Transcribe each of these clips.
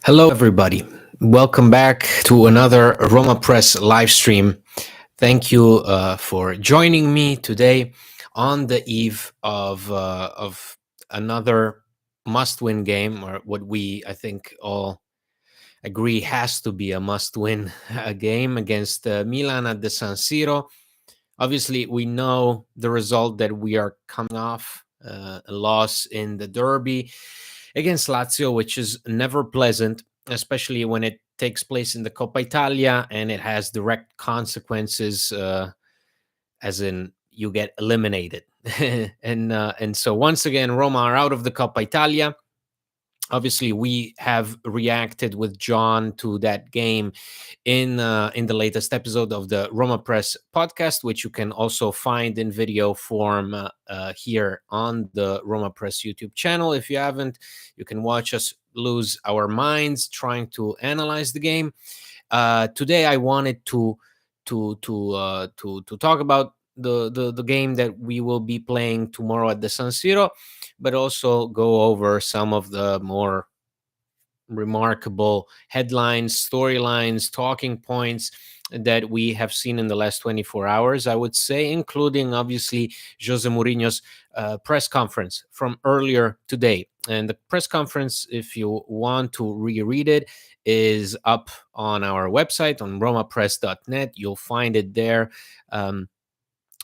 Hello, everybody. Welcome back to another Roma Press live stream. Thank you for joining me today on the eve of another must-win game, or what I think, all agree has to be a must-win game against Milan at the San Siro. Obviously, we know the result that we are coming off, a loss in the derby against Lazio, which is never pleasant, especially when it takes place in the Coppa Italia and it has direct consequences, as in you get eliminated. And so once again, Roma are out of the Coppa Italia. Obviously, we have reacted with John to that game in the latest episode of the Roma Press podcast, which you can also find in video form here on the Roma Press YouTube channel. If you haven't, you can watch us lose our minds trying to analyze the game. Today, I wanted to talk about the game that we will be playing tomorrow at the San Siro, but also go over some of the more remarkable headlines, storylines, talking points that we have seen in the last 24 hours, I would say, including obviously Jose Mourinho's press conference from earlier today. And the press conference, if you want to reread it, is up on our website on romapress.net. You'll find it there.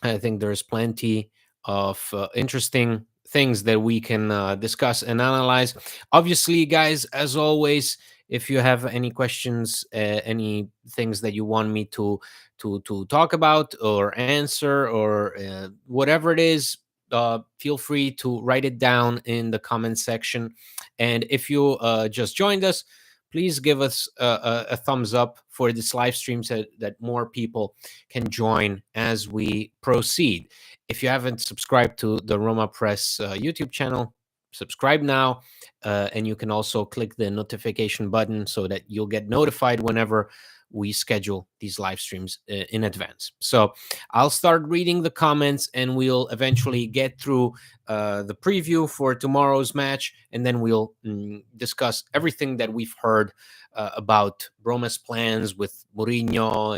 I think there's plenty of interesting things that we can discuss and analyze. Obviously, guys, as always, if you have any questions, any things that you want me to talk about or answer, or whatever it is, feel free to write it down in the comment section. And if you just joined us, please give us a thumbs up for this live stream so that more people can join as we proceed. If you haven't subscribed to the Roma Press YouTube channel, subscribe now. And you can also click the notification button so that you'll get notified whenever we schedule these live streams in advance. So I'll start reading the comments and we'll eventually get through the preview for tomorrow's match. And then we'll discuss everything that we've heard about Roma's plans with Mourinho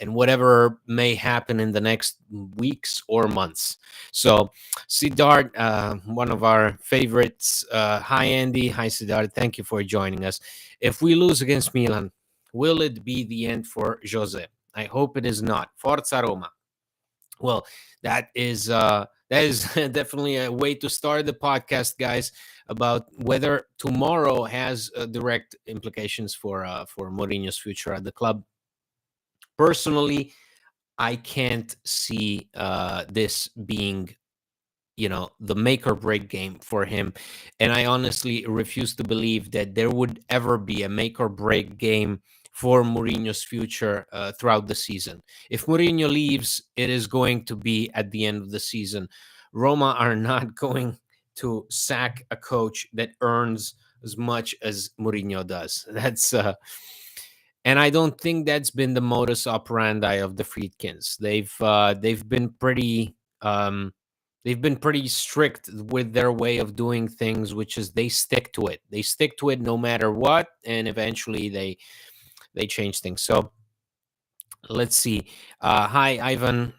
and whatever may happen in the next weeks or months. So, Siddharth, one of our favorites. Hi, Andy. Hi, Siddharth. Thank you for joining us. If we lose against Milan, will it be the end for Jose? I hope it is not. Forza Roma. Well, that is definitely a way to start the podcast, guys, about whether tomorrow has direct implications for Mourinho's future at the club. Personally, I can't see this being, the make or break game for him. And I honestly refuse to believe that there would ever be a make or break game for Mourinho's future throughout the season. If Mourinho leaves, it is going to be at the end of the season. Roma are not going to sack a coach that earns as much as Mourinho does. And I don't think that's been the modus operandi of the Friedkins. They've been pretty strict with their way of doing things, which is they stick to it. They stick to it no matter what, and eventually they change things. So let's see. Hi, Ivan.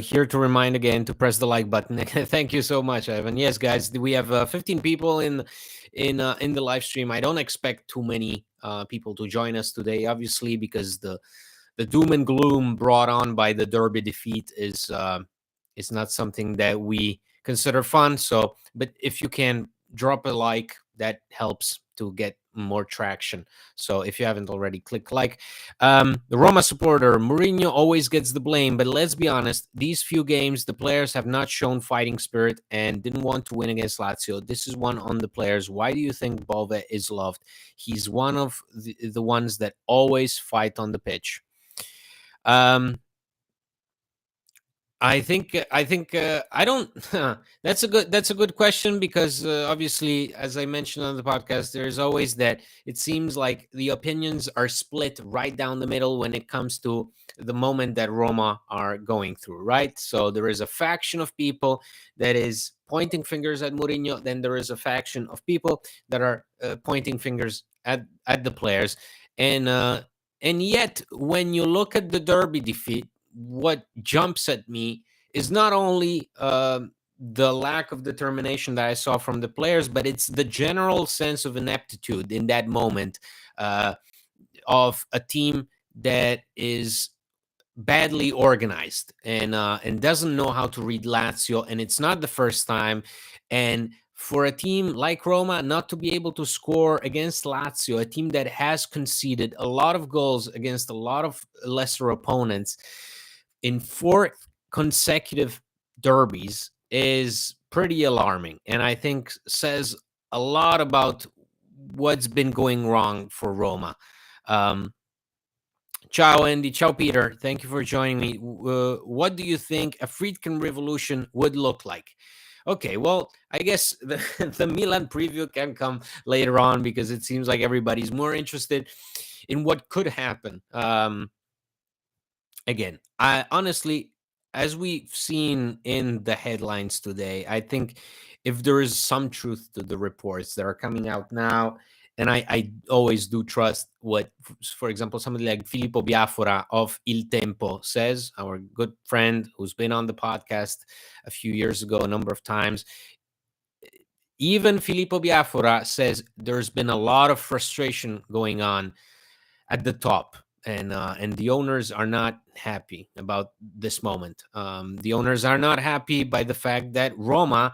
Here to remind again to press the like button. Thank you so much, Ivan. Yes, guys, we have 15 people in the live stream. I don't expect too many people to join us today, obviously, because the doom and gloom brought on by the Derby defeat is not something that we consider fun. So, but if you can drop a like, that helps to get more traction. So if you haven't already, click like. The Roma supporter, Mourinho always gets the blame, but let's be honest, these few games, the players have not shown fighting spirit and didn't want to win against Lazio. This is one on the players. Why do you think Bove is loved? He's one of the ones that always fight on the pitch. I think I don't. That's a good question, because obviously, as I mentioned on the podcast, there's always that. It seems like the opinions are split right down the middle when it comes to the moment that Roma are going through, right? So there is a faction of people that is pointing fingers at Mourinho. Then there is a faction of people that are pointing fingers at the players, and yet when you look at the Derby defeat, what jumps at me is not only the lack of determination that I saw from the players, but it's the general sense of ineptitude in that moment of a team that is badly organized and doesn't know how to read Lazio, and it's not the first time. And for a team like Roma not to be able to score against Lazio, a team that has conceded a lot of goals against a lot of lesser opponents in 4 consecutive derbies, is pretty alarming, and I think says a lot about what's been going wrong for Roma. Um, Ciao, Andy. Ciao, Peter. Thank you for joining me. What do you think a Friedkin revolution would look like? Okay, well, I guess the Milan preview can come later on because it seems like everybody's more interested in what could happen. Again, I honestly, as we've seen in the headlines today, I think if there is some truth to the reports that are coming out now, and I always do trust what, for example, somebody like Filippo Biafora of Il Tempo says, our good friend who's been on the podcast a few years ago, a number of times. Even Filippo Biafora says there's been a lot of frustration going on at the top, and the owners are not happy about this moment. The owners are not happy by the fact that Roma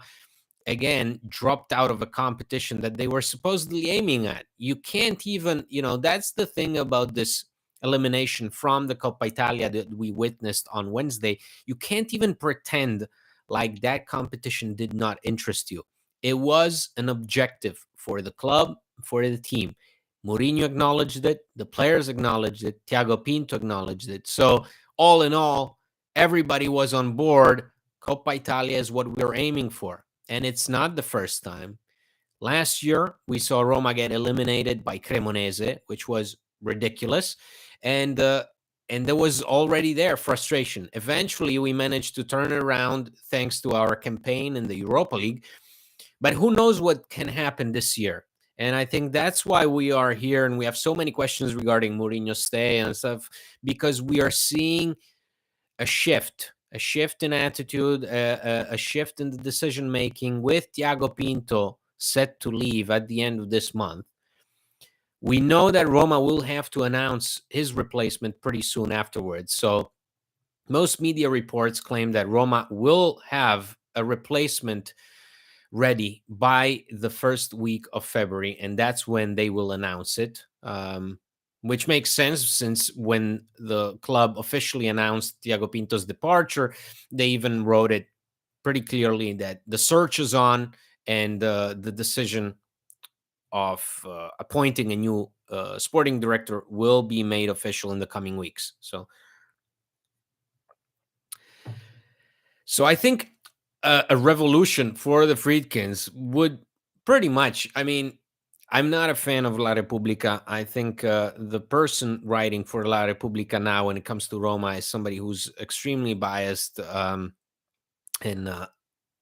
again dropped out of a competition that they were supposedly aiming at. You can't even, that's the thing about this elimination from the Coppa Italia that we witnessed on Wednesday. You can't even pretend like that competition did not interest you. It was an objective for the club, for the team. Mourinho acknowledged it, the players acknowledged it, Thiago Pinto acknowledged it. So all in all, everybody was on board. Coppa Italia is what we're aiming for. And it's not the first time. Last year, we saw Roma get eliminated by Cremonese, which was ridiculous. And there was already there frustration. Eventually, we managed to turn it around thanks to our campaign in the Europa League. But who knows what can happen this year? And I think that's why we are here and we have so many questions regarding Mourinho's stay and stuff, because we are seeing a shift in attitude, a shift in the decision making with Thiago Pinto set to leave at the end of this month. We know that Roma will have to announce his replacement pretty soon afterwards. So most media reports claim that Roma will have a replacement ready by the first week of February, and that's when they will announce it. Which makes sense since when the club officially announced Thiago Pinto's departure, they even wrote it pretty clearly that the search is on and the decision of appointing a new sporting director will be made official in the coming weeks. So I think a revolution for the Friedkins would pretty much, I mean, I'm not a fan of La Repubblica. I think the person writing for La Repubblica now when it comes to Roma is somebody who's extremely biased. And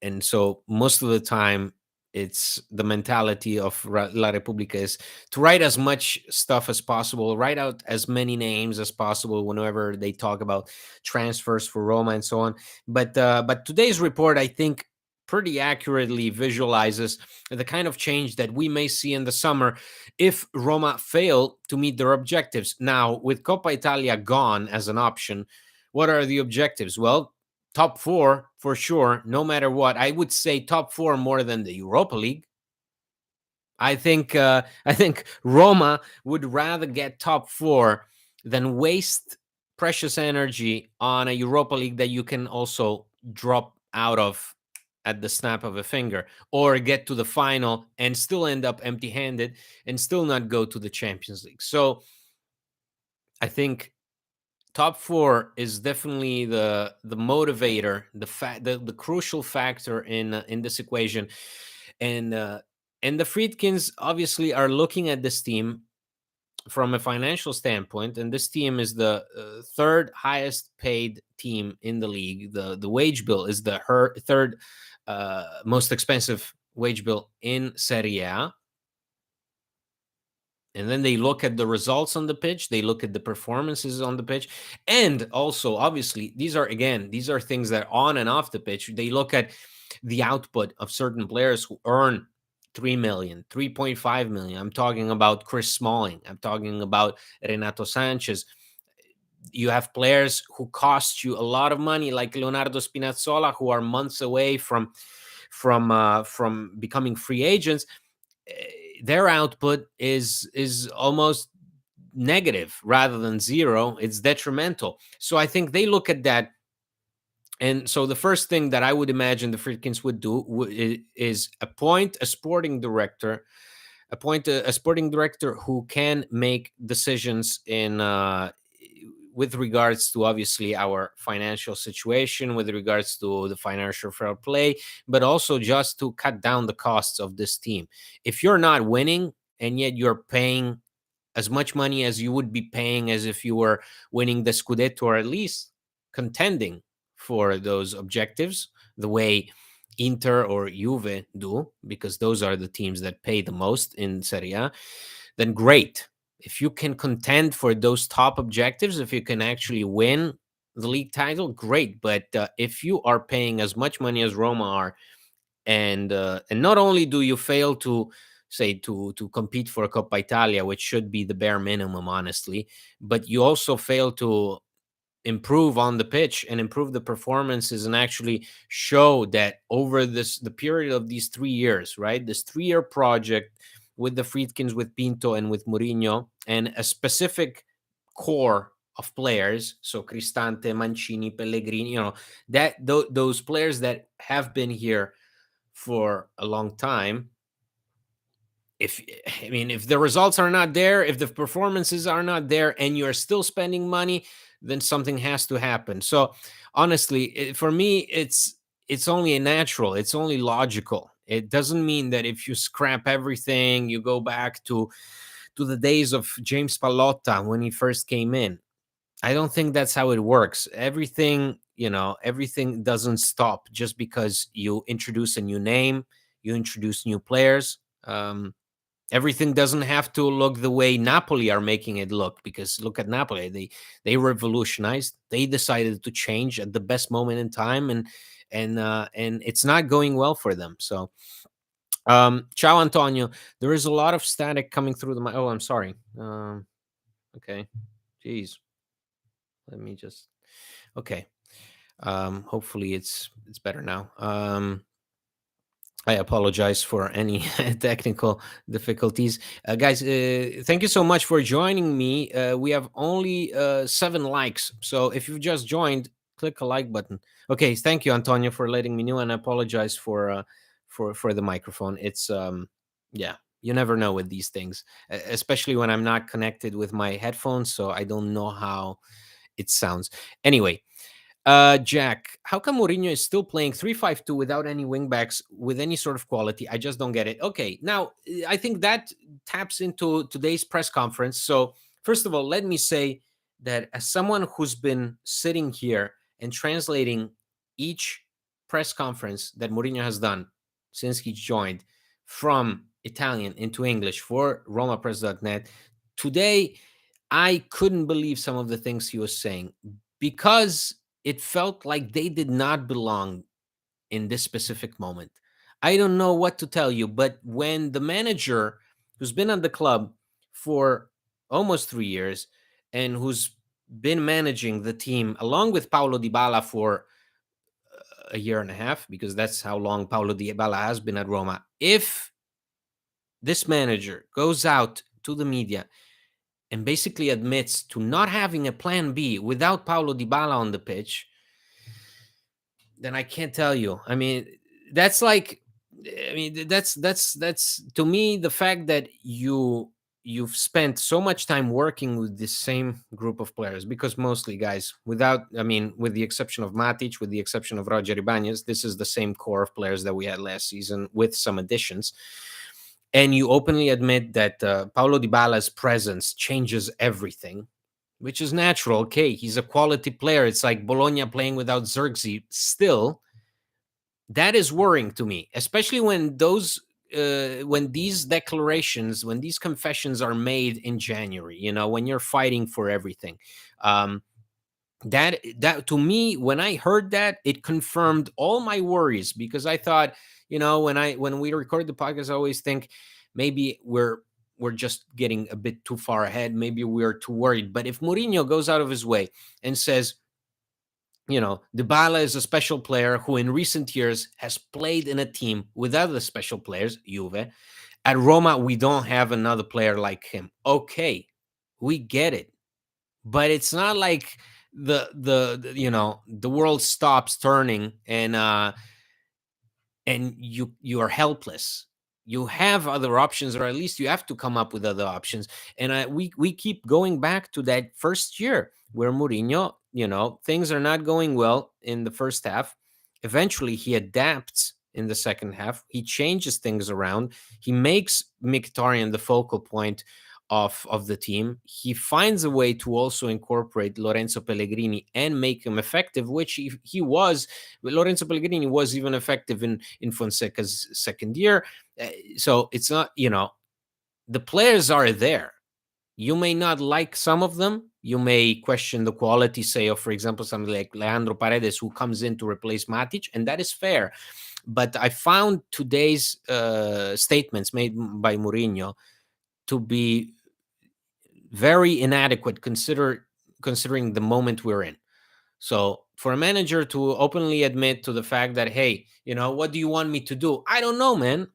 and so most of the time it's the mentality of La Repubblica is to write as much stuff as possible, write out as many names as possible whenever they talk about transfers for Roma and so on. But today's report, I think, pretty accurately visualizes the kind of change that we may see in the summer if Roma fail to meet their objectives. Now, with Coppa Italia gone as an option, what are the objectives? Well, top four for sure, no matter what. I would say top four more than the Europa League. I think Roma would rather get top four than waste precious energy on a Europa League that you can also drop out of at the snap of a finger, or get to the final and still end up empty-handed and still not go to the Champions League. So I think top four is definitely the motivator, the crucial factor in this equation, and and the Friedkins obviously are looking at this team from a financial standpoint, and this team is the third highest paid team in the league. The wage bill is the third most expensive wage bill in Serie A. And then they look at the results on the pitch, they look at the performances on the pitch, and also obviously these are things that on and off the pitch. They look at the output of certain players who earn 3 million, 3.5 million. I'm talking about Chris Smalling, I'm talking about Renato Sanchez. You have players who cost you a lot of money, like Leonardo Spinazzola, who are months away from becoming free agents. Their output is almost negative rather than zero. It's detrimental. So I think they look at that. And so the first thing that I would imagine the Friedkins would do is appoint a sporting director, a sporting director who can make decisions in with regards to obviously our financial situation, with regards to the financial fair play, but also just to cut down the costs of this team. If you're not winning and yet you're paying as much money as you would be paying as if you were winning the Scudetto, or at least contending for those objectives, the way Inter or Juve do, because those are the teams that pay the most in Serie A, then great. If you can contend for those top objectives, if you can actually win the league title, great. But if you are paying as much money as Roma are, and not only do you fail to say to compete for Coppa Italia, which should be the bare minimum, honestly, but you also fail to improve on the pitch and improve the performances and actually show that over the period of these 3 years, right? This 3-year project with the Friedkins, with Pinto, and with Mourinho, and a specific core of players, so Cristante, Mancini, Pellegrini, that those players that have been here for a long time. If the results are not there, if the performances are not there, and you're still spending money, then something has to happen. So honestly, for me, it's only natural, it's only logical. It doesn't mean that if you scrap everything, you go back to the days of James Pallotta when he first came in. I don't think that's how it works. Everything doesn't stop just because you introduce a new name, you introduce new players. Everything doesn't have to look the way Napoli are making it look, because look at Napoli. They revolutionized. They decided to change at the best moment in time, and it's not going well for them. So, ciao Antonio. There is a lot of static coming through the mic. Oh, I'm sorry. Okay, jeez. Let me just. Okay. Hopefully it's better now. I apologize for any technical difficulties. Guys, thank you so much for joining me. We have only 7 likes. So if you've just joined, click a like button. Okay, thank you, Antonio, for letting me know, and I apologize for the microphone. It's yeah, you never know with these things, especially when I'm not connected with my headphones, so I don't know how it sounds. Anyway, Jack, how come Mourinho is still playing 3-5-2 without any wingbacks with any sort of quality? I just don't get it. Okay, now I think that taps into today's press conference. So, first of all, let me say that as someone who's been sitting here and translating each press conference that Mourinho has done since he joined from Italian into English for RomaPress.net, today I couldn't believe some of the things he was saying, because it felt like they did not belong in this specific moment. I don't know what to tell you, but when the manager who's been at the club for almost 3 years and who's been managing the team along with Paulo Dybala for a year and a half, because that's how long Paulo Dybala has been at Roma, if this manager goes out to the media and basically admits to not having a plan B without Paulo Dybala on the pitch, then I can't tell you. I mean, that's like, that's to me the fact that you've spent so much time working with the same group of players, because mostly guys, with the exception of Matic, with the exception of Roger Ibanez, this is the same core of players that we had last season with some additions. and you openly admit that Paulo Dybala's presence changes everything, which is natural. Okay, he's a quality player. It's like Bologna playing without Xerxes. Still, that is worrying to me, especially when these declarations, when these confessions are made in January. When you're fighting for everything. Um, that to me, when I heard that, it confirmed all my worries, because I thought, when we record the podcast, I always think maybe we're just getting a bit too far ahead. Maybe we're too worried. But if Mourinho goes out of his way and says, Dybala is a special player who in recent years has played in a team with other special players, Juve. At Roma, we don't have another player like him. Okay, we get it. But it's not like the world stops turning, and you are helpless. You have other options, or at least you have to come up with other options. And we keep going back to that first year where Mourinho, things are not going well in the first half. Eventually, he adapts in the second half. He changes things around. He makes Mkhitaryan the focal point of the team. He finds a way to also incorporate Lorenzo Pellegrini and make him effective, which he was. Lorenzo Pellegrini was even effective in Fonseca's second year. So it's not, the players are there. You may not like some of them. You may question the quality, say, of, for example, somebody like Leandro Paredes, who comes in to replace Matic, and that is fair. But I found today's statements made by Mourinho to be very inadequate, considering the moment we're in. So for a manager to openly admit to the fact that, hey, what do you want me to do? I don't know, man.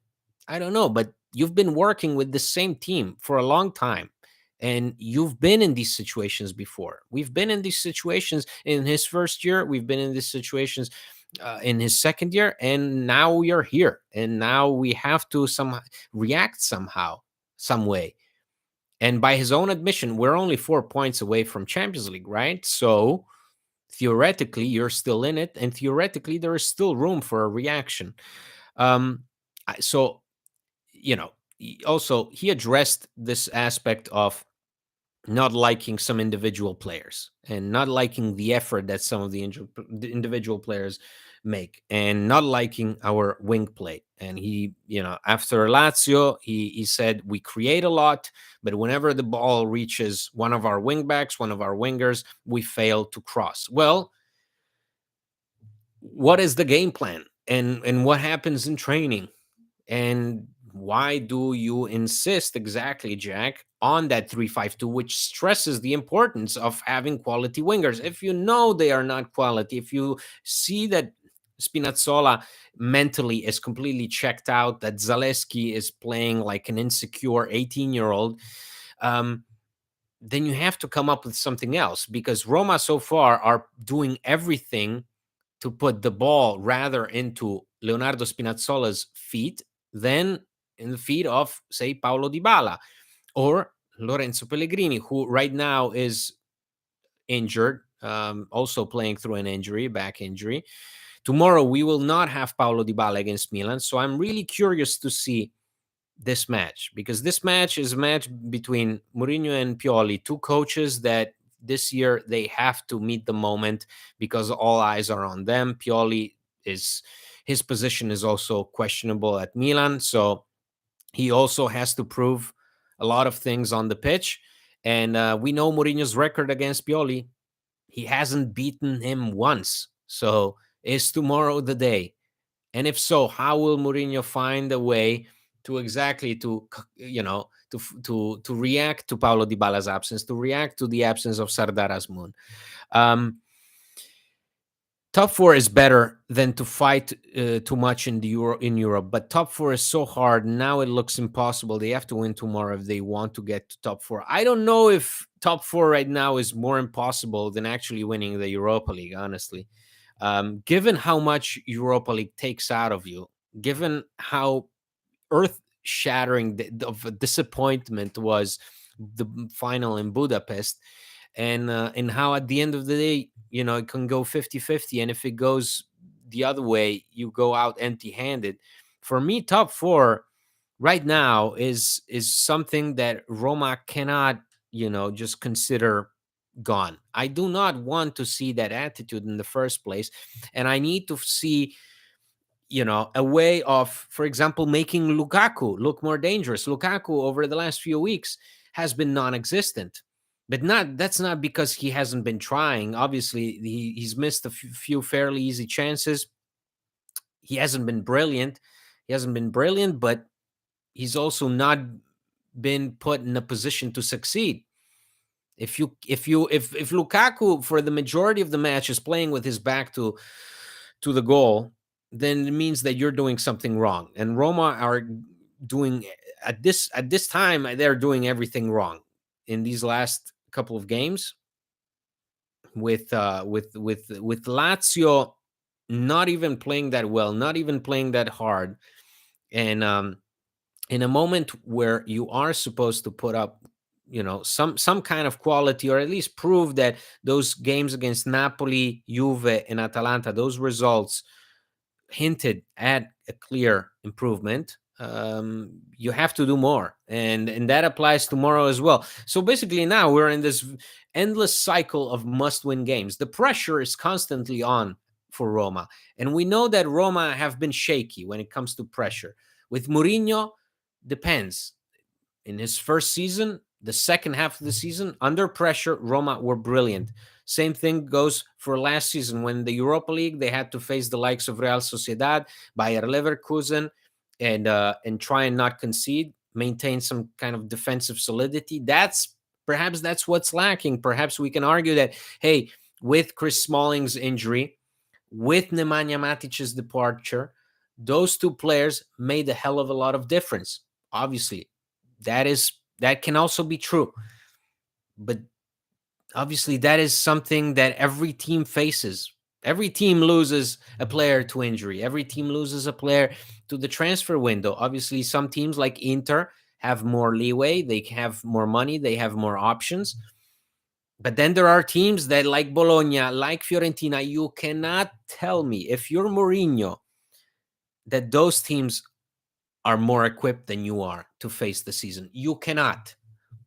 I don't know. But you've been working with the same team for a long time. And you've been in these situations before. We've been in these situations in his first year. We've been in these situations in his second year. And now we are here. And now we have to react somehow, some way. And by his own admission, we're only 4 points away from Champions League, right? So theoretically, you're still in it, and theoretically, there is still room for a reaction. So, also, he addressed this aspect of not liking some individual players and not liking the effort that some of the individual players make, and not liking our wing play. And he, after Lazio, he said, we create a lot, but whenever the ball reaches one of our wingbacks, one of our wingers, we fail to cross. Well, what is the game plan, and what happens in training? And why do you insist exactly, Jack, on that 3-5-2, which stresses the importance of having quality wingers? If you know they are not quality, if you see that Spinazzola mentally is completely checked out, that Zalewski is playing like an insecure 18-year-old, then you have to come up with something else, because Roma so far are doing everything to put the ball rather into Leonardo Spinazzola's feet than in the feet of, say, Paulo Dybala or Lorenzo Pellegrini, who right now is injured, also playing through an injury, back injury. Tomorrow, we will not have Paulo Dybala against Milan. So I'm really curious to see this match, because this match is a match between Mourinho and Pioli, two coaches that this year they have to meet the moment, because all eyes are on them. Pioli his position is also questionable at Milan, so he also has to prove a lot of things on the pitch. And we know Mourinho's record against Pioli. He hasn't beaten him once. So is tomorrow the day? And if so, how will Mourinho find a way to exactly to react to Paulo Dybala's absence, to react to the absence of Sardar Azmoun? Top four is better than to fight too much in Europe, but top four is so hard now. It looks impossible. They have to win tomorrow if they want to get to top four. I don't know if top four right now is more impossible than actually winning the Europa League, honestly. Given how much Europa League takes out of you, given how earth-shattering of a disappointment was the final in Budapest, and how at the end of the day, it can go 50-50, and if it goes the other way, you go out empty-handed. For me, top four right now is something that Roma cannot, just consider gone. I do not want to see that attitude in the first place, and I need to see, a way of, for example, making Lukaku look more dangerous. Lukaku over the last few weeks has been non-existent, but not that's not because he hasn't been trying. Obviously, he's missed a few fairly easy chances. He hasn't been brilliant. But he's also not been put in a position to succeed. If Lukaku for the majority of the match is playing with his back to the goal, then it means that you're doing something wrong. And Roma are doing at this time, they're doing everything wrong in these last couple of games with Lazio not even playing that well, not even playing that hard, and in a moment where you are supposed to put up, some kind of quality, or at least prove that those games against Napoli, Juve, and Atalanta, those results hinted at a clear improvement. You have to do more, and that applies tomorrow as well. So basically, now we're in this endless cycle of must-win games. The pressure is constantly on for Roma, and we know that Roma have been shaky when it comes to pressure. With Mourinho, depends. In his first season, the second half of the season, under pressure, Roma were brilliant. Same thing goes for last season when the Europa League, they had to face the likes of Real Sociedad, Bayer Leverkusen, and try and not concede, maintain some kind of defensive solidity. Perhaps that's what's lacking. Perhaps we can argue that, hey, with Chris Smalling's injury, with Nemanja Matic's departure, those two players made a hell of a lot of difference. Obviously, that can also be true, but obviously that is something that every team faces. Every team loses a player to injury. Every team loses a player to the transfer window. Obviously, some teams like Inter have more leeway, they have more money, they have more options. But then there are teams that, like Bologna, like Fiorentina, you cannot tell me, if you're Mourinho, that those teams are more equipped than you are to face the season. You cannot.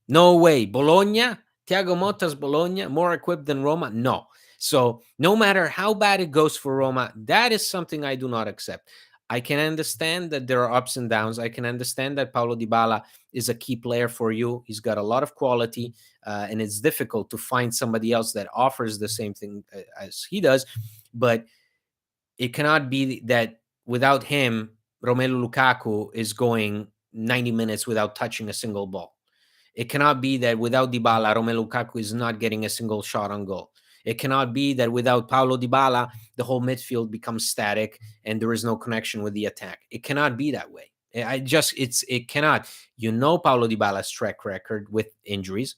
No way. Bologna, Thiago Motta's Bologna, more equipped than Roma? No. So no matter how bad it goes for Roma, that is something I do not accept. I can understand that there are ups and downs. I can understand that Paulo Dybala is a key player for you. He's got a lot of quality, and it's difficult to find somebody else that offers the same thing as he does. But it cannot be that without him, Romelu Lukaku is going 90 minutes without touching a single ball. It cannot be that without Dybala, Romelu Lukaku is not getting a single shot on goal. It cannot be that without Paulo Dybala, the whole midfield becomes static and there is no connection with the attack. It cannot be that way. It cannot. Paulo Dybala's track record with injuries.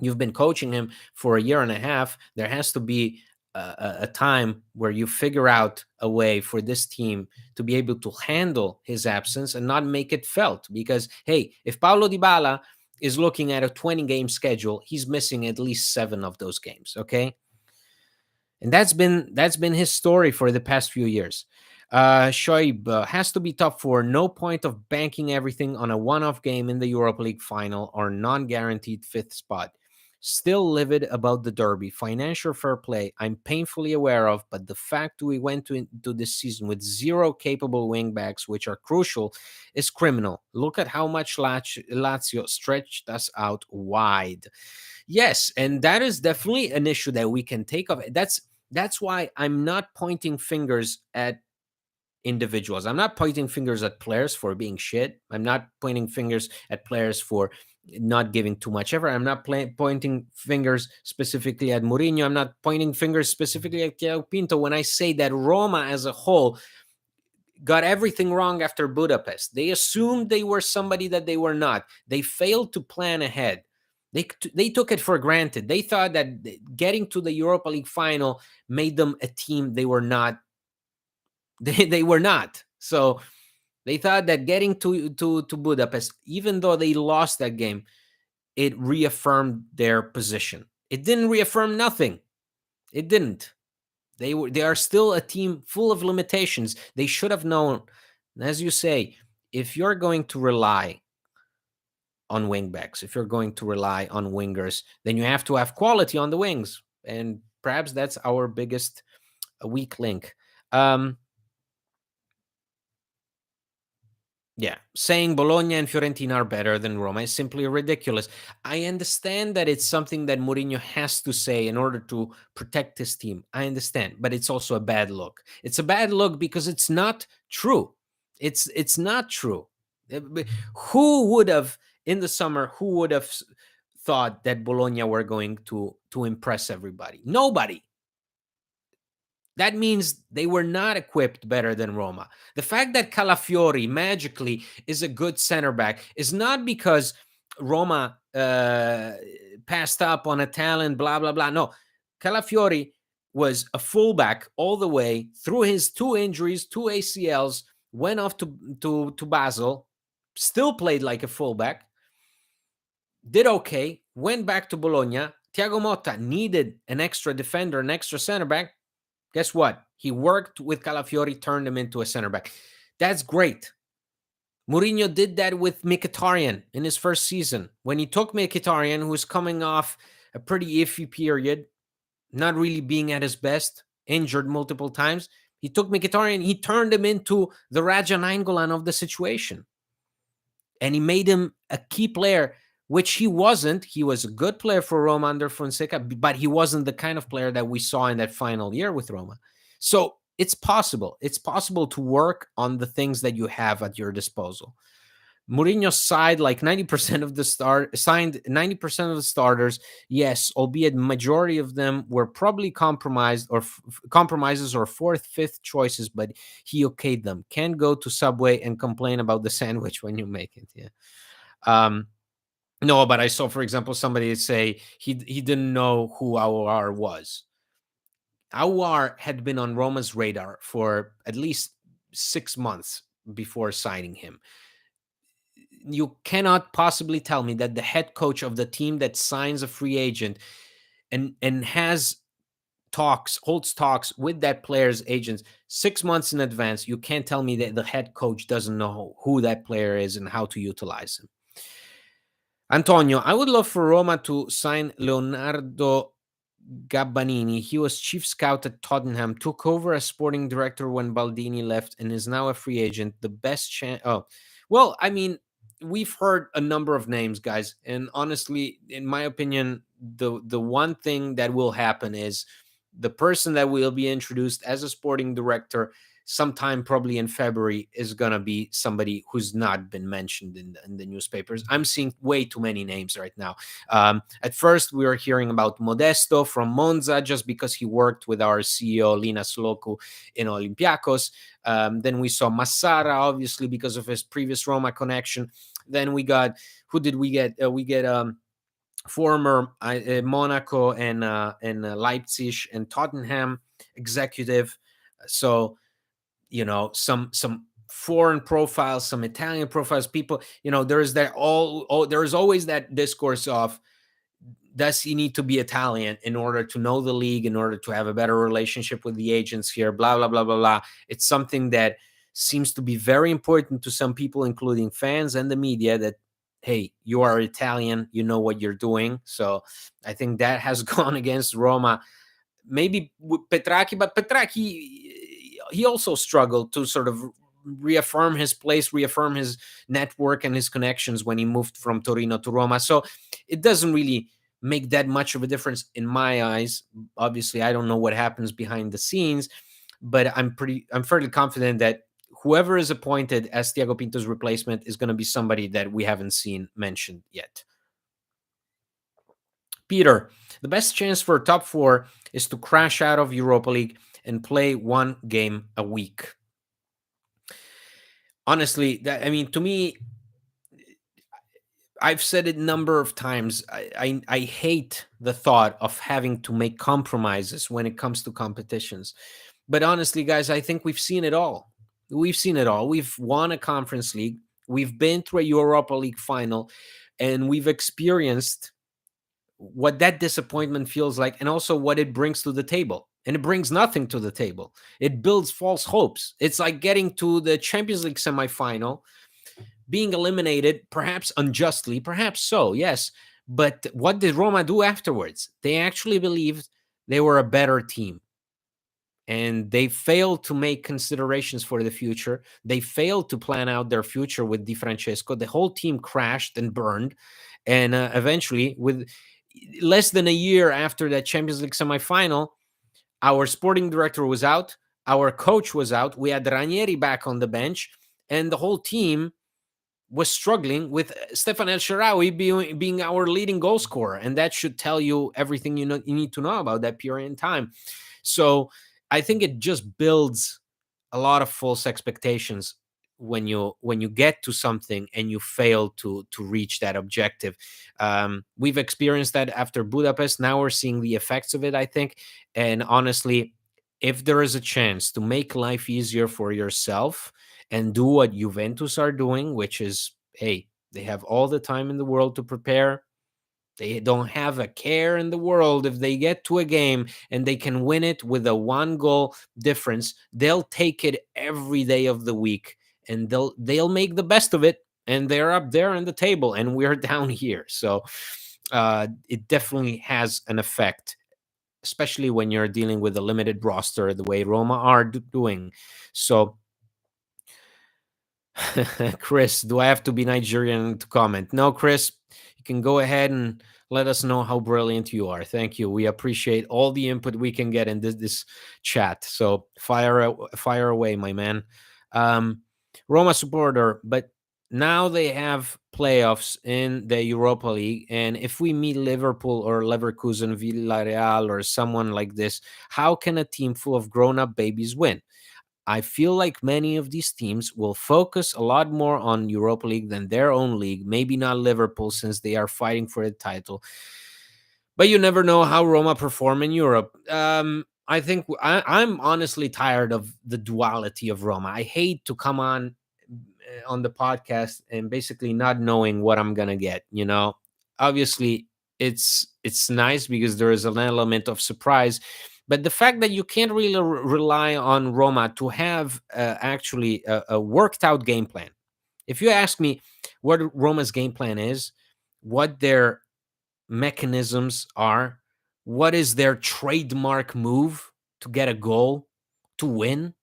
You've been coaching him for a year and a half. There has to be a time where you figure out a way for this team to be able to handle his absence and not make it felt. Because, hey, if Paulo Dybala is looking at a 20-game schedule, he's missing at least 7 of those games, okay? And that's been his story for the past few years. Shoaib has to be top 4. No point of banking everything on a one-off game in the Europa League final or non-guaranteed 5th spot. Still livid about the derby. Financial fair play, I'm painfully aware of, but the fact we went into this season with 0 capable wingbacks, which are crucial, is criminal. Look at how much Lazio stretched us out wide. Yes, and that is definitely an issue that we can take of. That's why I'm not pointing fingers at individuals. I'm not pointing fingers at players for being shit. I'm not pointing fingers at players for not giving too much effort. I'm not pointing fingers specifically at Mourinho. I'm not pointing fingers specifically at Thiago Pinto when I say that Roma as a whole got everything wrong after Budapest. They assumed they were somebody that they were not. They failed to plan ahead. They took it for granted. They thought that getting to the Europa League final made them a team they were not. They were not. So they thought that getting to Budapest, even though they lost that game, it reaffirmed their position. It didn't reaffirm nothing. It didn't. They are still a team full of limitations. They should have known, as you say, if you're going to rely on wingbacks, if you're going to rely on wingers, then you have to have quality on the wings. And perhaps that's our biggest weak link. Yeah, saying Bologna and Fiorentina are better than Roma is simply ridiculous. I understand that it's something that Mourinho has to say in order to protect his team. I understand, but it's also a bad look. It's a bad look because it's not true. It's not true. Who would have in the summer? Who would have thought that Bologna were going to impress everybody? Nobody. That means they were not equipped better than Roma. The fact that Calafiori magically is a good center back is not because Roma passed up on a talent, blah, blah, blah. No, Calafiori was a fullback all the way through his 2 injuries, 2 ACLs, went off to Basel, still played like a fullback, did okay, went back to Bologna. Thiago Motta needed an extra defender, an extra center back. Guess what? He worked with Calafiori, turned him into a center back. That's great. Mourinho did that with Mkhitaryan in his first season. When he took Mkhitaryan, who was coming off a pretty iffy period, not really being at his best, injured multiple times, he took Mkhitaryan, he turned him into the Raja Nainggolan of the situation. And he made him a key player, which he wasn't. He was a good player for Roma under Fonseca, but he wasn't the kind of player that we saw in that final year with Roma. So it's possible. It's possible to work on the things that you have at your disposal. Mourinho signed like 90% of the signed 90% of the starters. Yes, albeit majority of them were probably compromised or compromises or fourth, fifth choices, but he okayed them. Can't go to Subway and complain about the sandwich when you make it. Yeah. No, but I saw, for example, somebody say he didn't know who Aouar was. Aouar had been on Roma's radar for at least 6 months before signing him. You cannot possibly tell me that the head coach of the team that signs a free agent and has holds talks with that player's agents 6 months in advance, you can't tell me that the head coach doesn't know who that player is and how to utilize him. Antonio, I would love for Roma to sign Leonardo Gabbanini. He was chief scout at Tottenham, took over as sporting director when Baldini left, and is now a free agent. The best chance. Oh, well, I mean, we've heard a number of names, guys, and honestly, in my opinion, the one thing that will happen is the person that will be introduced as a sporting director sometime probably in February is going to be somebody who's not been mentioned in the newspapers. I'm seeing way too many names right now. At first, we were hearing about Modesto from Monza just because he worked with our CEO, Lina Sloku, in Olympiacos. Then we saw Massara, obviously, because of his previous Roma connection. Then we got, who did we get? We get former Monaco and Leipzig and Tottenham executive. So, some foreign profiles, some Italian profiles, people, there is that there is always that discourse of, does he need to be Italian in order to know the league, in order to have a better relationship with the agents here, blah, blah, blah, blah, blah. It's something that seems to be very important to some people, including fans and the media, that, hey, you are Italian, you know what you're doing. So I think that has gone against Roma. Maybe Petracchi, but Petracchi, he also struggled to sort of reaffirm his place, reaffirm his network and his connections when he moved from Torino to Roma. So it doesn't really make that much of a difference in my eyes. Obviously, I don't know what happens behind the scenes, but I'm fairly confident that whoever is appointed as Thiago Pinto's replacement is going to be somebody that we haven't seen mentioned yet. Peter, the best chance for top four is to crash out of Europa League and play one game a week. Honestly, to me, I've said it a number of times. I hate the thought of having to make compromises when it comes to competitions. But honestly, guys, I think we've seen it all. We've seen it all. We've won a Conference League. We've been through a Europa League final, and we've experienced what that disappointment feels like and also what it brings to the table. And it brings nothing to the table. It builds false hopes. It's like getting to the Champions League semifinal being eliminated, perhaps unjustly, perhaps so, yes. But what did Roma do afterwards? They actually believed they were a better team. And they failed to make considerations for the future. They failed to plan out their future with Di Francesco. The whole team crashed and burned. And eventually, with less than a year after that Champions League semifinal, our sporting director was out, our coach was out, we had Ranieri back on the bench, and the whole team was struggling with Stefan El Shaarawy being our leading goal scorer. And that should tell you everything you need to know about that period in time. So I think it just builds a lot of false expectations when you get to something and you fail to reach that objective. We've experienced that after Budapest. Now we're seeing the effects of it, I think. And honestly, if there is a chance to make life easier for yourself and do what Juventus are doing, which is, hey, they have all the time in the world to prepare. They don't have a care in the world. If they get to a game and they can win it with a 1 goal difference, they'll take it every day of the week, and they'll make the best of it. And they're up there on the table, and we're down here. So it definitely has an effect, especially when you're dealing with a limited roster, the way Roma are doing. So Chris, do I have to be Nigerian to comment? No, Chris, you can go ahead and let us know how brilliant you are. Thank you. We appreciate all the input we can get in this chat. So fire away, my man. Roma supporter, but now they have playoffs in the Europa League, and if we meet Liverpool or Leverkusen, Villarreal, or someone like this, how can a team full of grown-up babies win? I feel like many of these teams will focus a lot more on Europa League than their own league. Maybe not Liverpool, since they are fighting for the title. But you never know how Roma perform in Europe. I think I'm honestly tired of the duality of Roma. I hate to come on the podcast and basically not knowing what I'm gonna get. Obviously it's nice because there is an element of surprise, but the fact that you can't really rely on Roma to have actually a worked out game plan. If you ask me what Roma's game plan is, what their mechanisms are, what is their trademark move to get a goal, to win,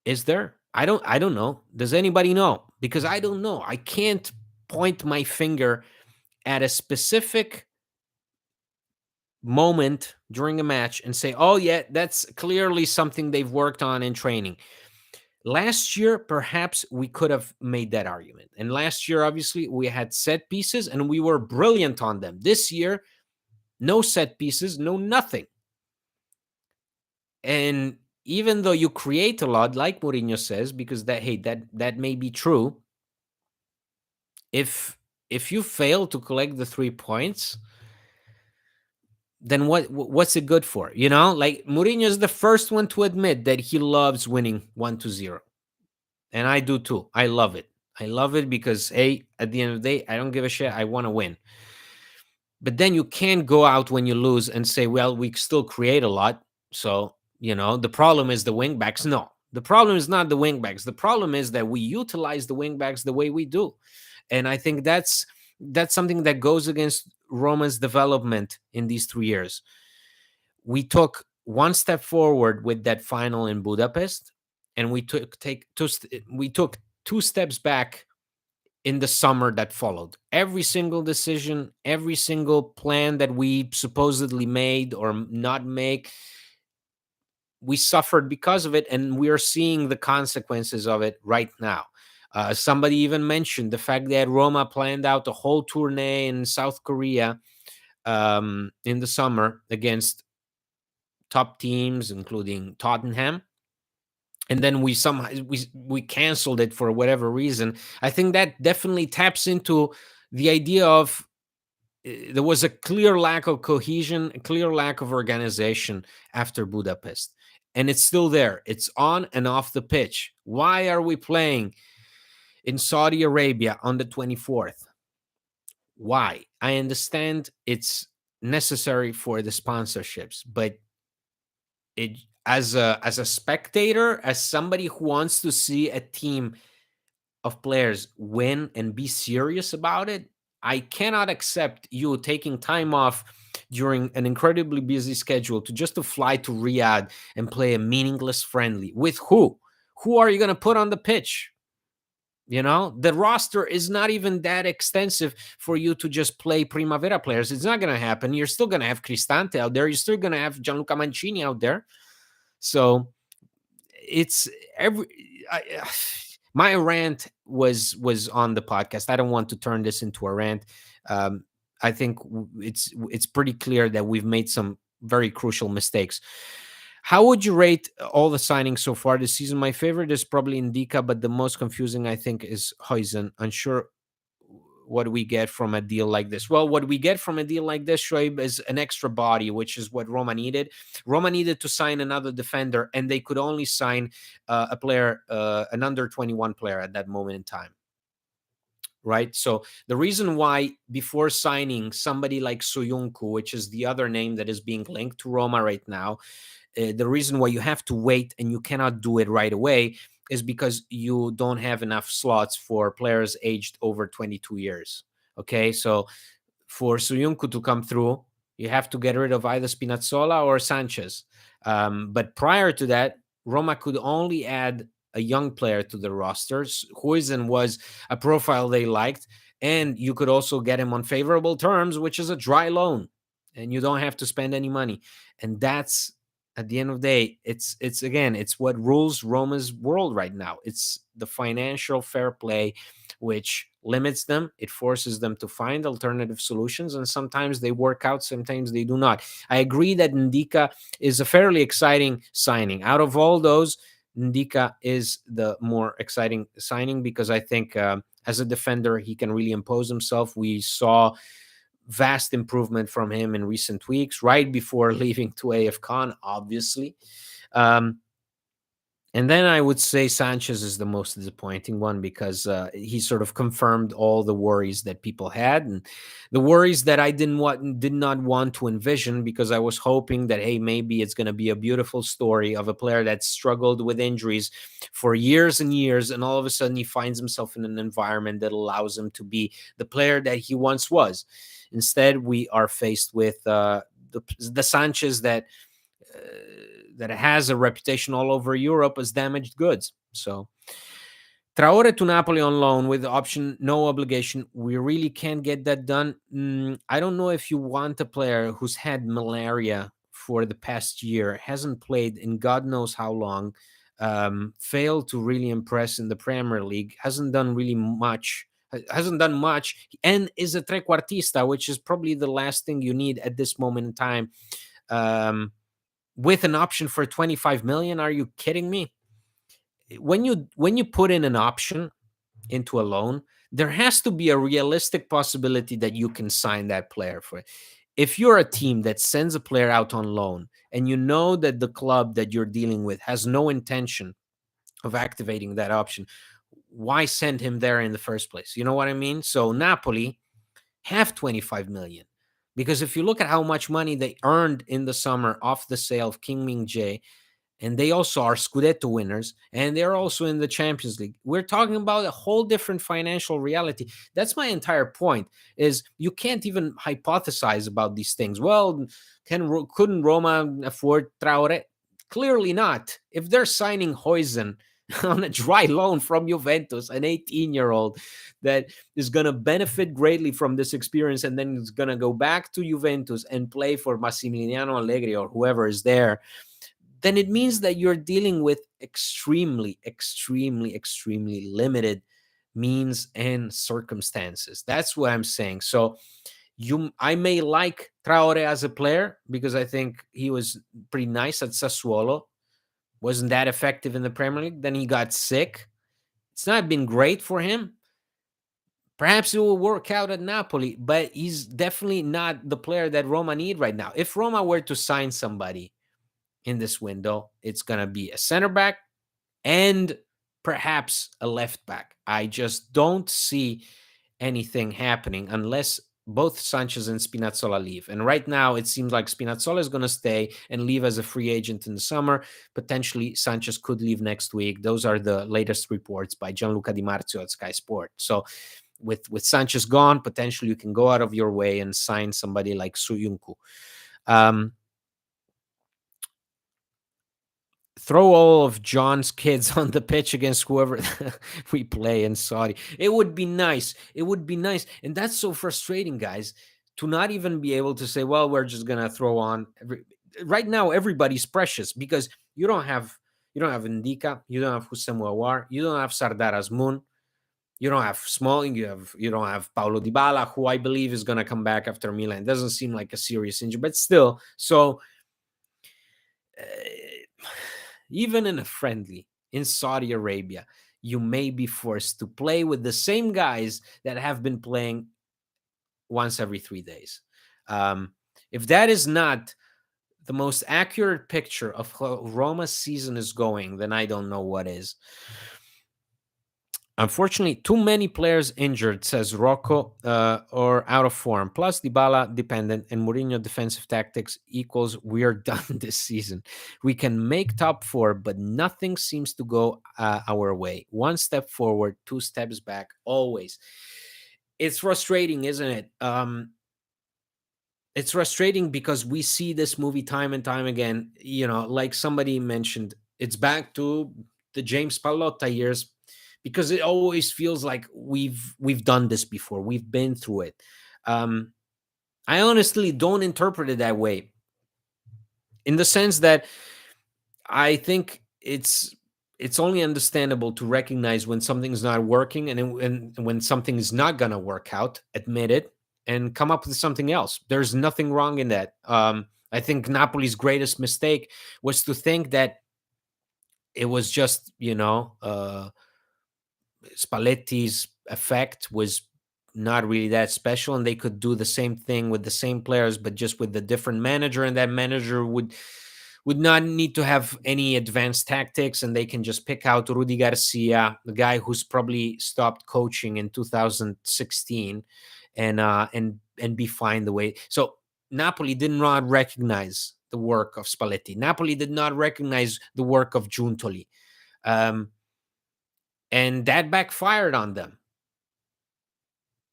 is there? I don't know. Does anybody know? Because I don't know. I can't point my finger at a specific moment during a match and say, "Oh yeah, that's clearly something they've worked on in training." Last year, perhaps we could have made that argument. And last year, obviously, we had set pieces and we were brilliant on them. This year, no set pieces, no nothing. And even though you create a lot, like Mourinho says, because that may be true, if you fail to collect the 3 points, then what's it good for? Like Mourinho is the first one to admit that he loves winning 1-0. And I do too. I love it. I love it because, hey, at the end of the day, I don't give a shit. I want to win. But then you can't go out when you lose and say, well, we still create a lot. So, the problem is the wingbacks. No, the problem is not the wingbacks. The problem is that we utilize the wingbacks the way we do. And I think that's something that goes against Roma's development in these 3 years. We took one step forward with that final in Budapest, and we took 2 steps back in the summer that followed. Every single decision, every single plan that we supposedly made or not make, we suffered because of it, and we are seeing the consequences of it right now. Somebody even mentioned the fact that Roma planned out a whole tournée in South Korea in the summer against top teams, including Tottenham, and then we canceled it for whatever reason. I think that definitely taps into the idea of there was a clear lack of cohesion, a clear lack of organization after Budapest. And it's still there. It's on and off the pitch. Why are we playing in Saudi Arabia on the 24th? Why? I understand it's necessary for the sponsorships, but it as a spectator, as somebody who wants to see a team of players win and be serious about it, I cannot accept you taking time off during an incredibly busy schedule to fly to Riyadh and play a meaningless friendly. With who? Who are you going to put on the pitch? You know, the roster is not even that extensive for you to just play Primavera players. It's not going to happen. You're still going to have Cristante out there. You're still going to have Gianluca Mancini out there. So it's every. My rant was on the podcast. I don't want to turn this into a rant. I think it's pretty clear that we've made some very crucial mistakes. How would you rate all the signings so far this season? My favorite is probably Indica, but the most confusing, I think, is Huijsen. Unsure what we get from a deal like this. Well, what we get from a deal like this, Shoaib, is an extra body, which is what Roma needed. Roma needed to sign another defender, and they could only sign a player, an under 21 player at that moment in time. Right. So the reason why before signing somebody like Soyuncu, which is the other name that is being linked to Roma right now, the reason why you have to wait and you cannot do it right away is because you don't have enough slots for players aged over 22 years. Okay. So for Soyuncu to come through, you have to get rid of either Spinazzola or Sanchez. But prior to that, Roma could only add a young player to the rosters. Huijsen was a profile they liked, and you could also get him on favorable terms, which is a dry loan, and you don't have to spend any money. And that's, at the end of the day, it's again, it's what rules Roma's world right now. It's the financial fair play, which limits them. It forces them to find alternative solutions, and sometimes they work out, sometimes they do not. I agree that Ndika is a fairly exciting signing. Out of all those, Ndika is the more exciting signing because I think as a defender, he can really impose himself. We saw vast improvement from him in recent weeks, right before leaving to AF Con, obviously. And then I would say Sanchez is the most disappointing one because he sort of confirmed all the worries that people had, and the worries that I did not want to envision, because I was hoping that, hey, maybe it's going to be a beautiful story of a player that struggled with injuries for years and years, and all of a sudden he finds himself in an environment that allows him to be the player that he once was. Instead, we are faced with the Sanchez that has a reputation all over Europe as damaged goods. So Traore to Napoli on loan with the option, no obligation. We really can't get that done. I don't know if you want a player who's had malaria for the past year, hasn't played in God knows how long, failed to really impress in the Premier League, hasn't done much, and is a trequartista, which is probably the last thing you need at this moment in time. With an option for 25 million, are you kidding me? When you put in an option into a loan, there has to be a realistic possibility that you can sign that player for it. If you're a team that sends a player out on loan and you know that the club that you're dealing with has no intention of activating that option, why send him there in the first place? You know what I mean? So Napoli have 25 million, because if you look at how much money they earned in the summer off the sale of King Ming Jae, and they also are Scudetto winners, and they're also in the Champions League. We're talking about a whole different financial reality. That's my entire point, is you can't even hypothesize about these things. Well, couldn't Roma afford Traore? Clearly not. If they're signing Huijsen on a dry loan from Juventus, an 18-year-old that is going to benefit greatly from this experience, and then is going to go back to Juventus and play for Massimiliano Allegri or whoever is there, then it means that you're dealing with extremely, extremely, extremely limited means and circumstances. That's what I'm saying. So I may like Traore as a player because I think he was pretty nice at Sassuolo. Wasn't that effective in the Premier League. Then he got sick. It's not been great for him. Perhaps it will work out at Napoli, but he's definitely not the player that Roma need right now. If Roma were to sign somebody in this window, it's going to be a center back and perhaps a left back. I just don't see anything happening unless both Sanchez and Spinazzola leave. And right now, it seems like Spinazzola is going to stay and leave as a free agent in the summer. Potentially, Sanchez could leave next week. Those are the latest reports by Gianluca Di Marzio at Sky Sport. So with Sanchez gone, potentially you can go out of your way and sign somebody like Suyuncu. Throw all of John's kids on the pitch against whoever we play in Saudi. It would be nice. It would be nice. And that's so frustrating, guys, to not even be able to say, well, we're just going to throw on. Right now, everybody's precious because you don't have Ndika, you don't have Hussein Mouawar, you don't have Sardar Azmoun, you don't have Smalling, you don't have Paulo Dybala, who I believe is going to come back after Milan. It doesn't seem like a serious injury, but still. So even in a friendly in Saudi Arabia, you may be forced to play with the same guys that have been playing once every 3 days. If that is not the most accurate picture of how Roma's season is going, then I don't know what is. Unfortunately, too many players injured, says Rocco, or out of form. Plus, Dybala dependent and Mourinho defensive tactics equals we're done this season. We can make top four, but nothing seems to go our way. One step forward, two steps back, always. It's frustrating, isn't it? It's frustrating because we see this movie time and time again. Like somebody mentioned, it's back to the James Pallotta years, because it always feels like we've done this before. We've been through it. I honestly don't interpret it that way, in the sense that I think it's only understandable to recognize when something's not working, and when something is not gonna work out, admit it, and come up with something else. There's nothing wrong in that. I think Napoli's greatest mistake was to think that it was just Spalletti's effect was not really that special, and they could do the same thing with the same players, but just with a different manager, and that manager would not need to have any advanced tactics, and they can just pick out Rudy Garcia, the guy who's probably stopped coaching in 2016, and be fine the way. So Napoli did not recognize the work of Spalletti. Napoli did not recognize the work of Giuntoli. And that backfired on them.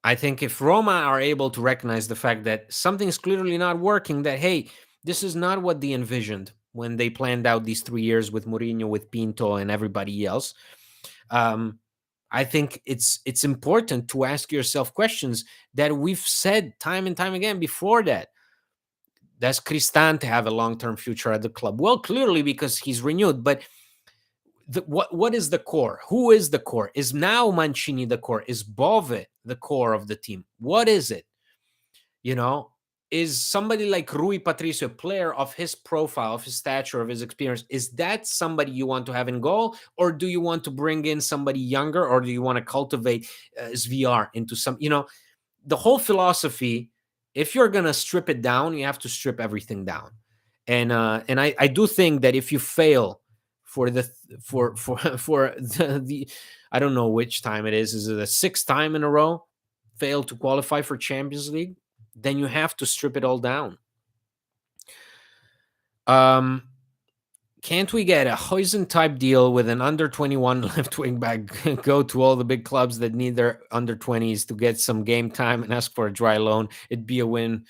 I think if Roma are able to recognize the fact that something's clearly not working, that, hey, this is not what they envisioned when they planned out these 3 years with Mourinho, with Pinto, and everybody else, I think it's important to ask yourself questions that we've said time and time again before that. Does Cristante have a long-term future at the club? Well, clearly, because he's renewed, but what is the core? Who is the core? Is now Mancini the core? Is Bove the core of the team? What is it? Is somebody like Rui Patricio, a player of his profile, of his stature, of his experience, is that somebody you want to have in goal? Or do you want to bring in somebody younger? Or do you want to cultivate SVR into some, the whole philosophy, if you're going to strip it down, you have to strip everything down. And I do think that if you fail for the I don't know which time it is it the sixth time in a row, fail to qualify for Champions League, then you have to strip it all down. Can't we get a Huijsen type deal with an under 21 left wing back, go to all the big clubs that need their under 20s to get some game time and ask for a dry loan? It'd be a win-win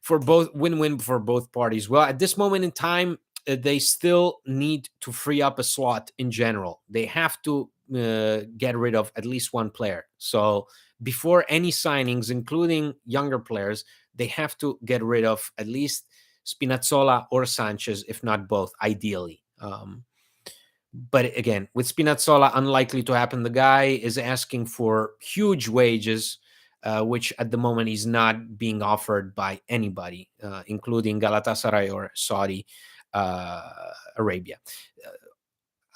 for both parties. Well, at this moment in time, they still need to free up a slot in general. They have to get rid of at least one player. So before any signings, including younger players, they have to get rid of at least Spinazzola or Sanchez, if not both, ideally. But again, with Spinazzola, unlikely to happen. The guy is asking for huge wages, which at the moment is not being offered by anybody, including Galatasaray or Saudi Arabia.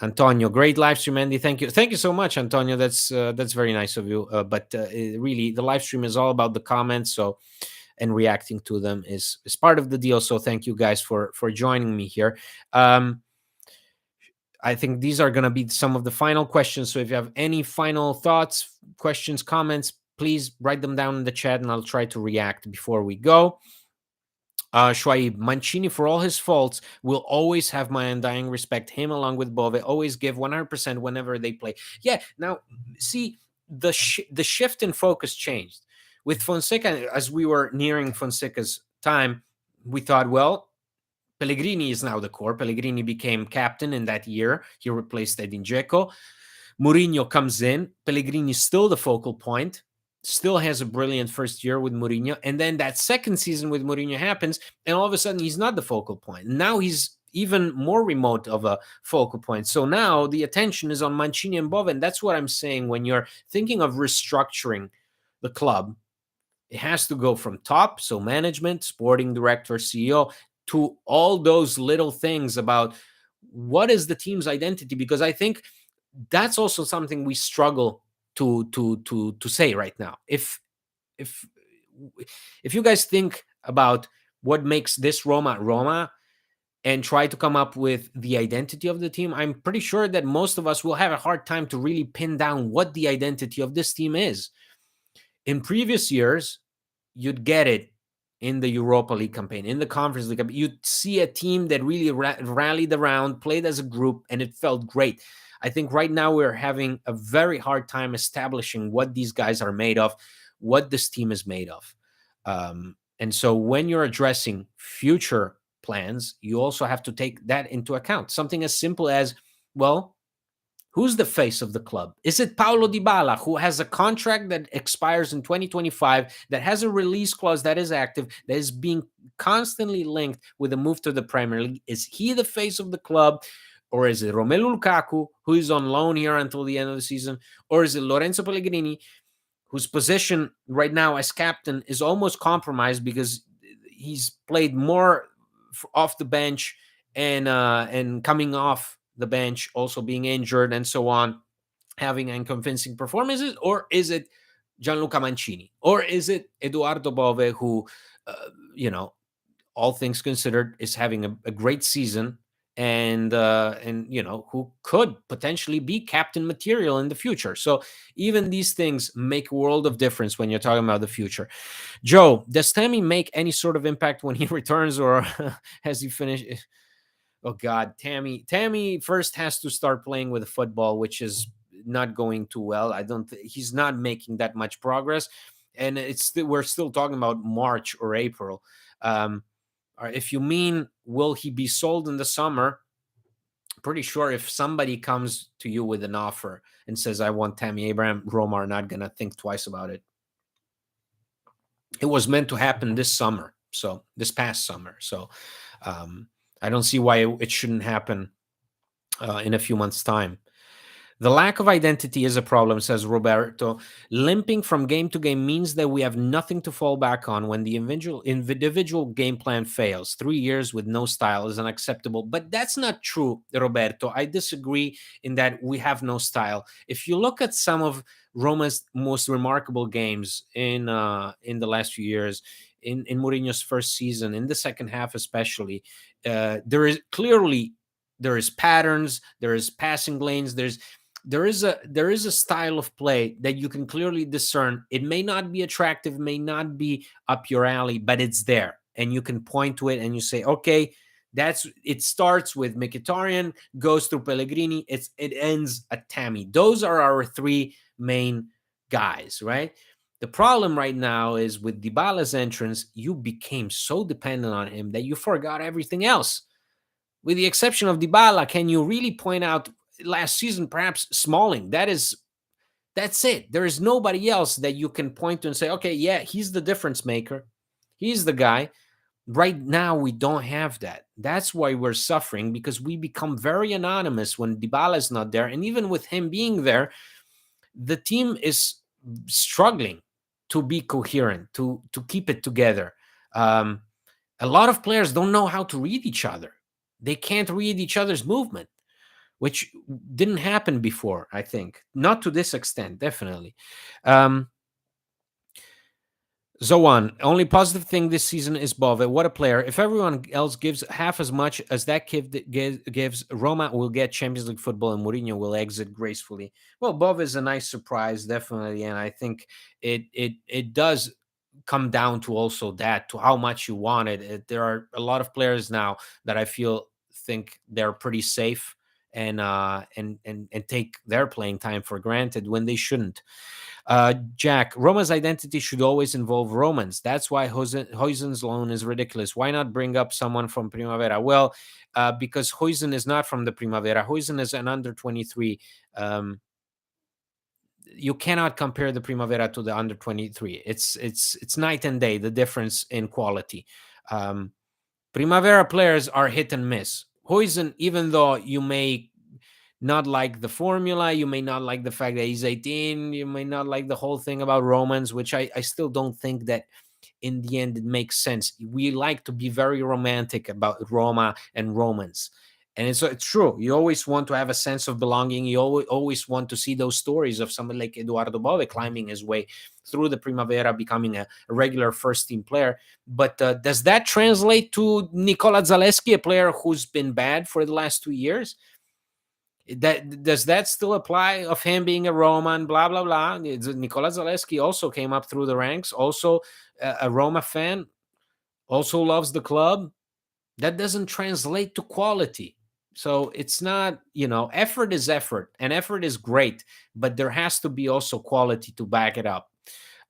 Antonio, great live stream, Andy. Thank you so much, Antonio. That's very nice of you. But really, the live stream is all about the comments, and reacting to them is part of the deal. So thank you guys for joining me here. I think these are going to be some of the final questions. So if you have any final thoughts, questions, comments, please write them down in the chat and I'll try to react before we go. Shoaib, Mancini, for all his faults, will always have my undying respect. Him along with Bove always give 100% whenever they play. Yeah, now, see, the shift in focus changed. With Fonseca, as we were nearing Fonseca's time, we thought, well, Pellegrini is now the core. Pellegrini became captain in that year. He replaced Edin Dzeko. Mourinho comes in. Pellegrini is still the focal point. Still has a brilliant first year with Mourinho. And then that second season with Mourinho happens, and all of a sudden he's not the focal point. Now he's even more remote of a focal point. So now the attention is on Mancini and Bove. And that's what I'm saying. When you're thinking of restructuring the club, it has to go from top, so management, sporting director, CEO, to all those little things about what is the team's identity. Because I think that's also something we struggle to say right now. If if you guys think about what makes this Roma Roma and try to come up with the identity of the team, I'm pretty sure that most of us will have a hard time to really pin down what the identity of this team is. In previous years, you'd get it in the Europa League campaign, in the Conference League campaign. You'd see a team that really rallied around, played as a group, and it felt great. I think right now we're having a very hard time establishing what these guys are made of, what this team is made of. And so when you're addressing future plans, you also have to take that into account. Something as simple as, well, who's the face of the club? Is it Paulo Dybala, who has a contract that expires in 2025, that has a release clause that is active, that is being constantly linked with a move to the Premier League? Is he the face of the club? Or is it Romelu Lukaku, who is on loan here until the end of the season? Or is it Lorenzo Pellegrini, whose position right now as captain is almost compromised because he's played more off the bench and coming off the bench, also being injured and so on, having unconvincing performances? Or is it Gianluca Mancini? Or is it Eduardo Bove, who, uh, you know, all things considered, is having a great season and you know, who could potentially be captain material in the future? So even these things make a world of difference when you're talking about the future. Joe, does Tammy make any sort of impact when he returns, or has he finished? Oh God, Tammy first has to start playing with football, which is not going too well. He's not making that much progress, and we're still talking about March or April. Or if you mean, will he be sold in the summer? Pretty sure if somebody comes to you with an offer and says, I want Tammy Abraham, Roma are not going to think twice about it. It was meant to happen this summer. So this past summer. So I don't see why it shouldn't happen in a few months' time. The lack of identity is a problem, says Roberto. Limping from game to game means that we have nothing to fall back on when the individual game plan fails. 3 years with no style is unacceptable. But that's not true, Roberto. I disagree in that we have no style. If you look at some of Roma's most remarkable games in the last few years, in Mourinho's first season, in the second half especially, there is patterns, there is passing lanes, there is a style of play that you can clearly discern. It may not be attractive, may not be up your alley, but it's there, and you can point to it and you say, okay, it starts with Mkhitaryan, goes through Pellegrini, it ends at Tammy. Those are our three main guys, right? The problem right now is with Dybala's entrance, you became so dependent on him that you forgot everything else. With the exception of Dybala, can you really point out last season, perhaps Smalling? That's it. There is nobody else that you can point to and say, okay, yeah, he's the difference maker. He's the guy. Right now, we don't have that. That's why we're suffering, because we become very anonymous when Dybala is not there. And even with him being there, the team is struggling to be coherent, to keep it together. A lot of players don't know how to read each other. They can't read each other's movement, which didn't happen before, I think. Not to this extent, definitely. Zoan, only positive thing this season is Bove. What a player. If everyone else gives half as much as that kid gives, Roma will get Champions League football and Mourinho will exit gracefully. Well, Bove is a nice surprise, definitely. And I think it does come down to also that, to how much you want it. There are a lot of players now that I feel think they're pretty safe and take their playing time for granted when they shouldn't. Jack, Roma's identity should always involve Romans. That's why Huijsen's loan is ridiculous. Why not bring up someone from Primavera? Well, because Huijsen is not from the Primavera. Huijsen is an under 23. Um, you cannot compare the Primavera to the under 23. It's night and day, the difference in quality. Um, Primavera players are hit and miss. Huijsen, even though you may not like the formula, you may not like the fact that he's 18, you may not like the whole thing about Romans, which I still don't think that in the end it makes sense. We like to be very romantic about Roma and Romans. And it's true. You always want to have a sense of belonging. You always want to see those stories of someone like Eduardo Bove climbing his way through the Primavera, becoming a regular first team player. But does that translate to Nicola Zaleski, a player who's been bad for the last 2 years? That does that still apply of him being a Roman? Blah blah blah. Nicola Zaleski also came up through the ranks, also a Roma fan, also loves the club. That doesn't translate to quality. So it's not, effort is effort, and effort is great, but there has to be also quality to back it up.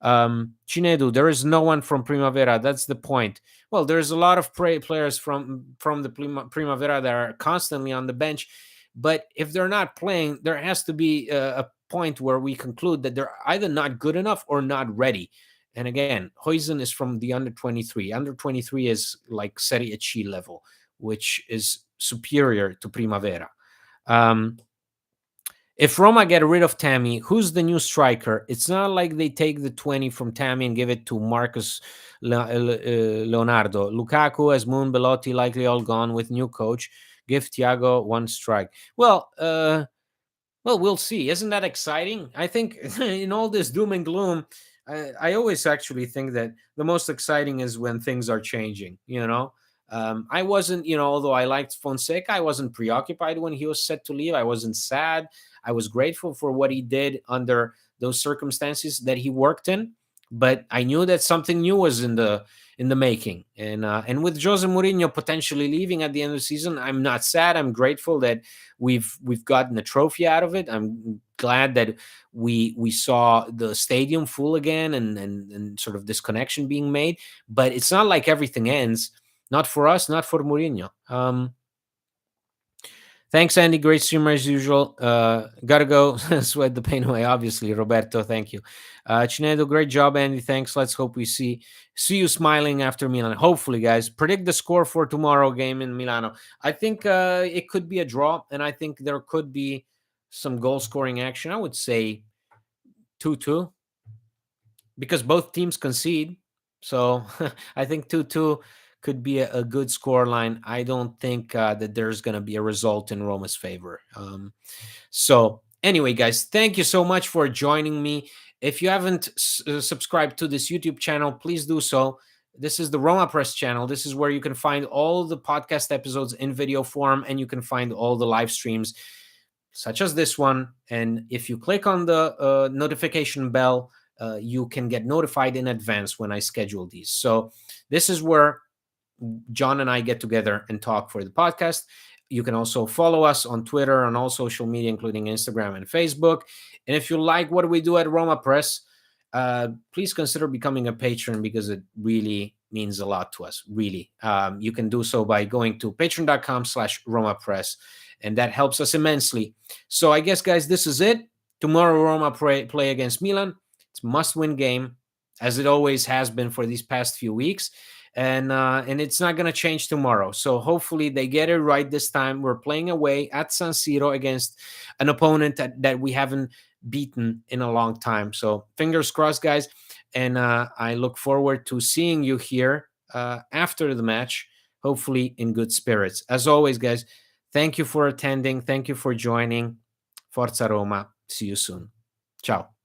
Chinedu, there is no one from Primavera. That's the point. Well, there's a lot of players from the Primavera that are constantly on the bench, but if they're not playing, there has to be a point where we conclude that they're either not good enough or not ready. And again, Huijsen is from the under 23. Under 23 is like Serie C level, which is superior to Primavera. Um, if Roma get rid of Tammy, who's the new striker? It's not like they take the 20 from Tammy and give it to Marcus Leonardo. Lukaku, Asmun, Belotti likely all gone with new coach. Give Thiago one strike. Well, we'll see. Isn't that exciting? I think in all this doom and gloom, I always actually think that the most exciting is when things are changing. I wasn't, although I liked Fonseca, I wasn't preoccupied when he was set to leave. I wasn't sad. I was grateful for what he did under those circumstances that he worked in. But I knew that something new was in the making. And with Jose Mourinho potentially leaving at the end of the season, I'm not sad. I'm grateful that we've gotten a trophy out of it. I'm glad that we saw the stadium full again and sort of this connection being made. But it's not like everything ends. Not for us, not for Mourinho. Thanks, Andy. Great streamer as usual. Gotta go sweat the pain away. Obviously, Roberto. Thank you. Chinedo, great job, Andy. Thanks. Let's hope we see you smiling after Milan. Hopefully, guys. Predict the score for tomorrow game in Milano. I think it could be a draw, and I think there could be some goal scoring action. I would say 2-2 because both teams concede. So I think 2-2 could be a good score line. I don't think that there's going to be a result in Roma's favor. So anyway, guys, thank you so much for joining me. If you haven't subscribed to this YouTube channel, please do so. This is the Roma Press channel. This is where you can find all the podcast episodes in video form, and you can find all the live streams such as this one. And if you click on the notification bell, you can get notified in advance when I schedule these. So this is where John and I get together and talk for the podcast. You can also follow us on Twitter, on all social media, including Instagram and Facebook. And if you like what we do at Roma Press, please consider becoming a patron because it really means a lot to us. Really. You can do so by going to patreon.com/Roma Press, and that helps us immensely. So I guess, guys, this is it. Tomorrow, Roma play against Milan. It's a must-win game, as it always has been for these past few weeks. And it's not going to change tomorrow. So hopefully they get it right this time. We're playing away at San Siro against an opponent that we haven't beaten in a long time. So fingers crossed, guys. And I look forward to seeing you here after the match, hopefully in good spirits. As always, guys, thank you for attending. Thank you for joining. Forza Roma. See you soon. Ciao.